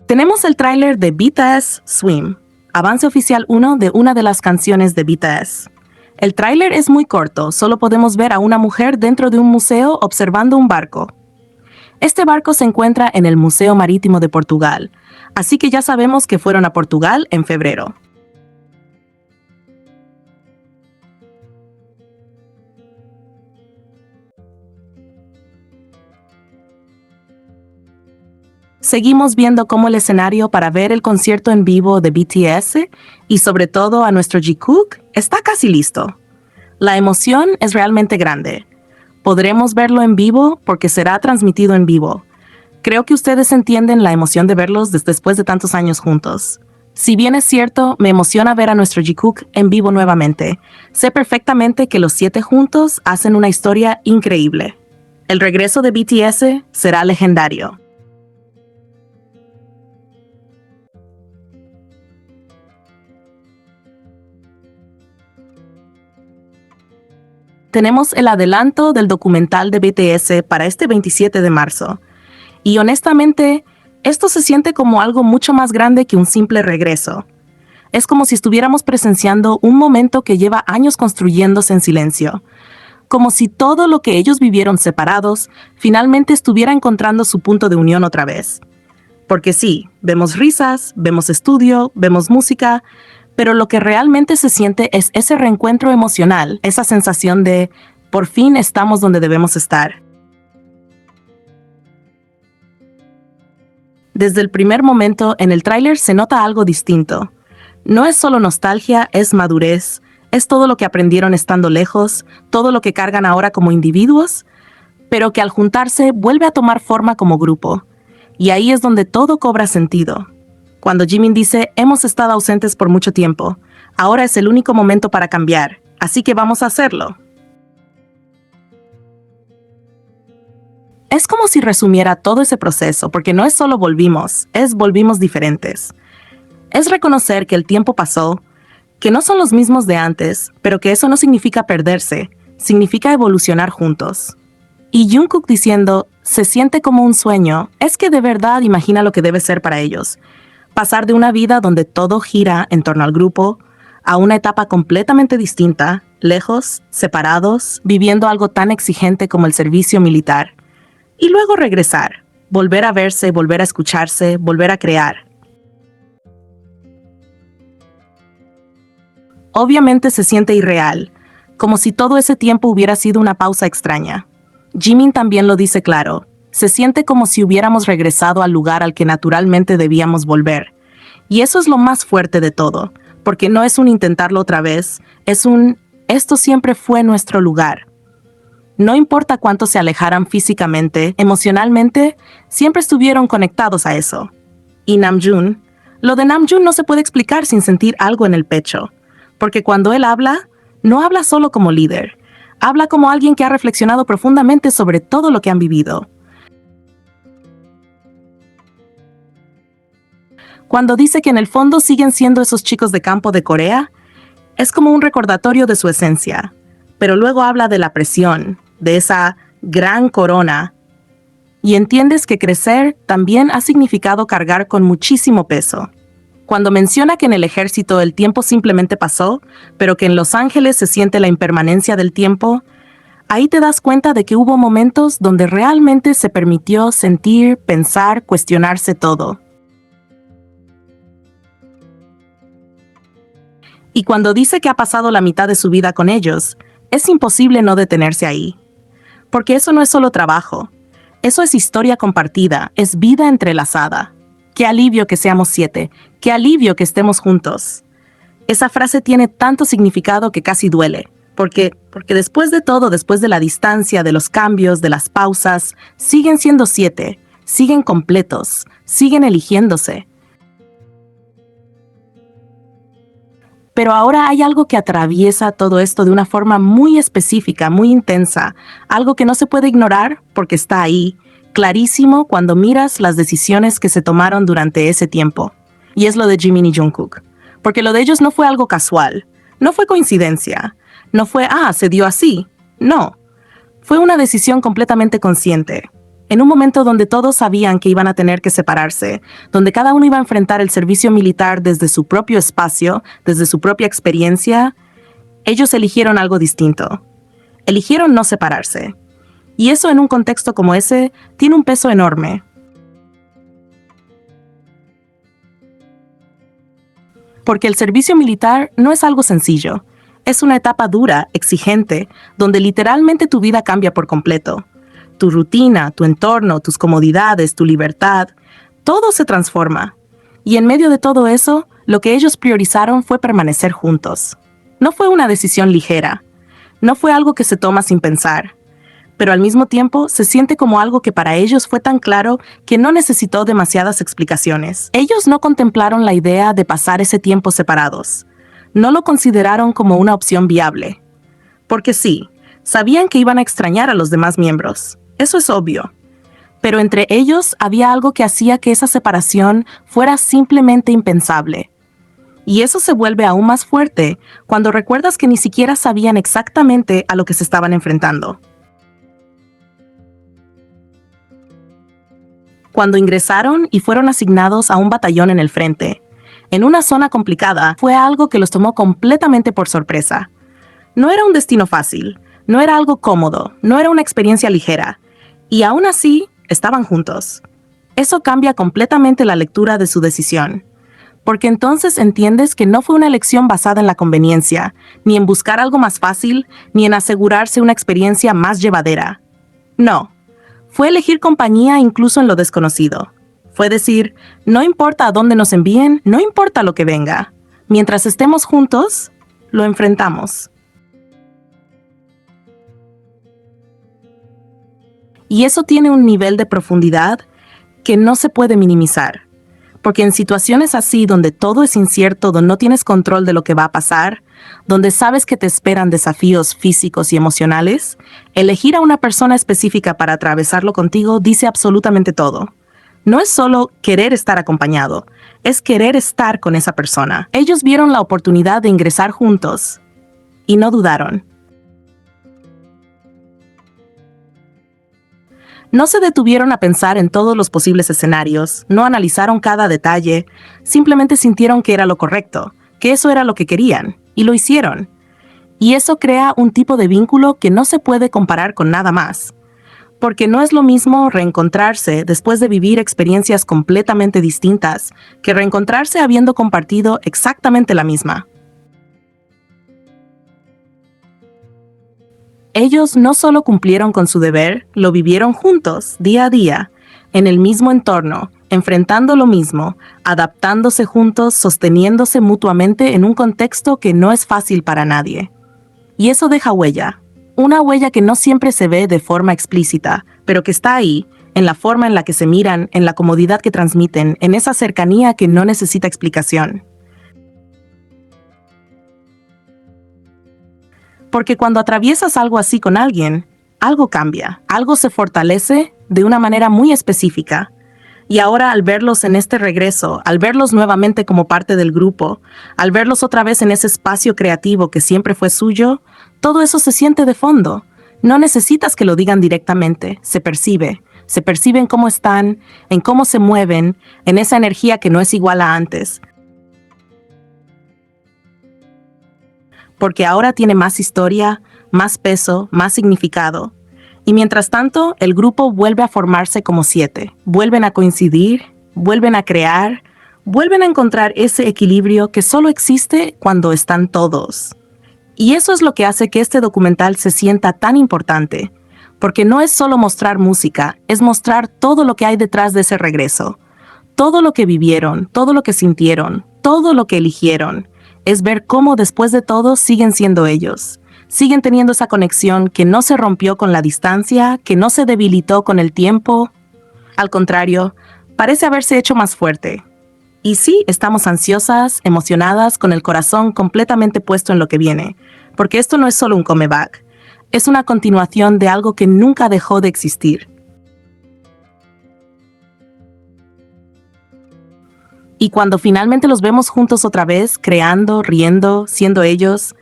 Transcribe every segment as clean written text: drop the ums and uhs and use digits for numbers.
Tenemos el tráiler de BTS Swim, avance oficial 1 de una de las canciones de BTS. El tráiler es muy corto, solo podemos ver a una mujer dentro de un museo observando un barco. Este barco se encuentra en el Museo Marítimo de Portugal, así que ya sabemos que fueron a Portugal en febrero. Seguimos viendo cómo el escenario para ver el concierto en vivo de BTS y sobre todo a nuestro Jungkook está casi listo. La emoción es realmente grande. Podremos verlo en vivo porque será transmitido en vivo. Creo que ustedes entienden la emoción de verlos después de tantos años juntos. Si bien es cierto, me emociona ver a nuestro Jungkook en vivo nuevamente. Sé perfectamente que los 7 juntos hacen una historia increíble. El regreso de BTS será legendario. Tenemos el adelanto del documental de BTS para este 27 de marzo. Y honestamente, esto se siente como algo mucho más grande que un simple regreso. Es como si estuviéramos presenciando un momento que lleva años construyéndose en silencio. Como si todo lo que ellos vivieron separados finalmente estuviera encontrando su punto de unión otra vez. Porque sí, vemos risas, vemos estudio, vemos música, pero lo que realmente se siente es ese reencuentro emocional, esa sensación de por fin estamos donde debemos estar. Desde el primer momento en el tráiler se nota algo distinto. No es solo nostalgia, es madurez, es todo lo que aprendieron estando lejos, todo lo que cargan ahora como individuos, pero que al juntarse vuelve a tomar forma como grupo. Y ahí es donde todo cobra sentido. Cuando Jimin dice, hemos estado ausentes por mucho tiempo, ahora es el único momento para cambiar, así que vamos a hacerlo. Es como si resumiera todo ese proceso, porque no es solo volvimos, es volvimos diferentes. Es reconocer que el tiempo pasó, que no son los mismos de antes, pero que eso no significa perderse, significa evolucionar juntos. Y Jungkook diciendo, se siente como un sueño, es que de verdad imagina lo que debe ser para ellos. Pasar de una vida donde todo gira en torno al grupo, a una etapa completamente distinta, lejos, separados, viviendo algo tan exigente como el servicio militar. Y luego regresar, volver a verse, volver a escucharse, volver a crear. Obviamente se siente irreal, como si todo ese tiempo hubiera sido una pausa extraña. Jimin también lo dice claro. Se siente como si hubiéramos regresado al lugar al que naturalmente debíamos volver. Y eso es lo más fuerte de todo, porque no es un intentarlo otra vez, es un esto siempre fue nuestro lugar. No importa cuánto se alejaran físicamente, emocionalmente, siempre estuvieron conectados a eso. Y Namjoon, lo de Namjoon no se puede explicar sin sentir algo en el pecho, porque cuando él habla, no habla solo como líder, habla como alguien que ha reflexionado profundamente sobre todo lo que han vivido. Cuando dice que en el fondo siguen siendo esos chicos de campo de Corea, es como un recordatorio de su esencia. Pero luego habla de la presión, de esa gran corona. Y entiendes que crecer también ha significado cargar con muchísimo peso. Cuando menciona que en el ejército el tiempo simplemente pasó, pero que en Los Ángeles se siente la impermanencia del tiempo, ahí te das cuenta de que hubo momentos donde realmente se permitió sentir, pensar, cuestionarse todo. Y cuando dice que ha pasado la mitad de su vida con ellos, es imposible no detenerse ahí. Porque eso no es solo trabajo, eso es historia compartida, es vida entrelazada. Qué alivio que seamos 7, qué alivio que estemos juntos. Esa frase tiene tanto significado que casi duele, porque después de todo, después de la distancia, de los cambios, de las pausas, siguen siendo 7, siguen completos, siguen eligiéndose. Pero ahora hay algo que atraviesa todo esto de una forma muy específica, muy intensa, algo que no se puede ignorar porque está ahí, clarísimo cuando miras las decisiones que se tomaron durante ese tiempo. Y es lo de Jimin y Jungkook. Porque lo de ellos no fue algo casual, no fue coincidencia, no fue, se dio así. No, fue una decisión completamente consciente. en un momento donde todos sabían que iban a tener que separarse, donde cada uno iba a enfrentar el servicio militar desde su propio espacio, desde su propia experiencia, ellos eligieron algo distinto. Eligieron no separarse. Y eso en un contexto como ese tiene un peso enorme. Porque el servicio militar no es algo sencillo. Es una etapa dura, exigente, donde literalmente tu vida cambia por completo. Tu rutina, tu entorno, tus comodidades, tu libertad, todo se transforma. Y en medio de todo eso, lo que ellos priorizaron fue permanecer juntos. No fue una decisión ligera. No fue algo que se toma sin pensar. Pero al mismo tiempo se siente como algo que para ellos fue tan claro que no necesitó demasiadas explicaciones. Ellos no contemplaron la idea de pasar ese tiempo separados. No lo consideraron como una opción viable. Porque sí, sabían que iban a extrañar a los demás miembros. Eso es obvio. Pero entre ellos había algo que hacía que esa separación fuera simplemente impensable. Y eso se vuelve aún más fuerte cuando recuerdas que ni siquiera sabían exactamente a lo que se estaban enfrentando. Cuando ingresaron y fueron asignados a un batallón en el frente, en una zona complicada, fue algo que los tomó completamente por sorpresa. No era un destino fácil, no era algo cómodo, no era una experiencia ligera, y aún así estaban juntos. Eso cambia completamente la lectura de su decisión, porque entonces entiendes que no fue una elección basada en la conveniencia, ni en buscar algo más fácil, ni en asegurarse una experiencia más llevadera. No. Fue elegir compañía incluso en lo desconocido. Fue decir, no importa a dónde nos envíen, no importa lo que venga. Mientras estemos juntos, lo enfrentamos. Y eso tiene un nivel de profundidad que no se puede minimizar. Porque en situaciones así, donde todo es incierto, donde no tienes control de lo que va a pasar, donde sabes que te esperan desafíos físicos y emocionales, elegir a una persona específica para atravesarlo contigo dice absolutamente todo. No es solo querer estar acompañado, es querer estar con esa persona. Ellos vieron la oportunidad de ingresar juntos y no dudaron. No se detuvieron a pensar en todos los posibles escenarios, no analizaron cada detalle, simplemente sintieron que era lo correcto, que eso era lo que querían, y lo hicieron. Y eso crea un tipo de vínculo que no se puede comparar con nada más. Porque no es lo mismo reencontrarse después de vivir experiencias completamente distintas que reencontrarse habiendo compartido exactamente la misma. Ellos no solo cumplieron con su deber, lo vivieron juntos, día a día, en el mismo entorno, enfrentando lo mismo, adaptándose juntos, sosteniéndose mutuamente en un contexto que no es fácil para nadie. Y eso deja huella. Una huella que no siempre se ve de forma explícita, pero que está ahí, en la forma en la que se miran, en la comodidad que transmiten, en esa cercanía que no necesita explicación. Porque cuando atraviesas algo así con alguien, algo cambia, algo se fortalece de una manera muy específica. Y ahora al verlos en este regreso, al verlos nuevamente como parte del grupo, al verlos otra vez en ese espacio creativo que siempre fue suyo, todo eso se siente de fondo. No necesitas que lo digan directamente, se percibe en cómo están, en cómo se mueven, en esa energía que no es igual a antes. Porque ahora tiene más historia, más peso, más significado. Y mientras tanto, el grupo vuelve a formarse como 7. Vuelven a coincidir, vuelven a crear, vuelven a encontrar ese equilibrio que solo existe cuando están todos. Y eso es lo que hace que este documental se sienta tan importante, porque no es solo mostrar música, es mostrar todo lo que hay detrás de ese regreso. Todo lo que vivieron, todo lo que sintieron, todo lo que eligieron. Es ver cómo después de todo siguen siendo ellos. Siguen teniendo esa conexión que no se rompió con la distancia, que no se debilitó con el tiempo. Al contrario, parece haberse hecho más fuerte. Y sí, estamos ansiosas, emocionadas, con el corazón completamente puesto en lo que viene, porque esto no es solo un comeback, es una continuación de algo que nunca dejó de existir. Y cuando finalmente los vemos juntos otra vez, creando, riendo, siendo ellos,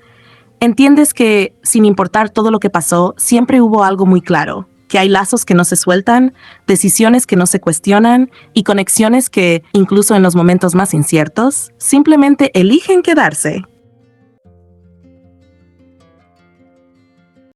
entiendes que, sin importar todo lo que pasó, siempre hubo algo muy claro, que hay lazos que no se sueltan, decisiones que no se cuestionan y conexiones que, incluso en los momentos más inciertos, simplemente eligen quedarse.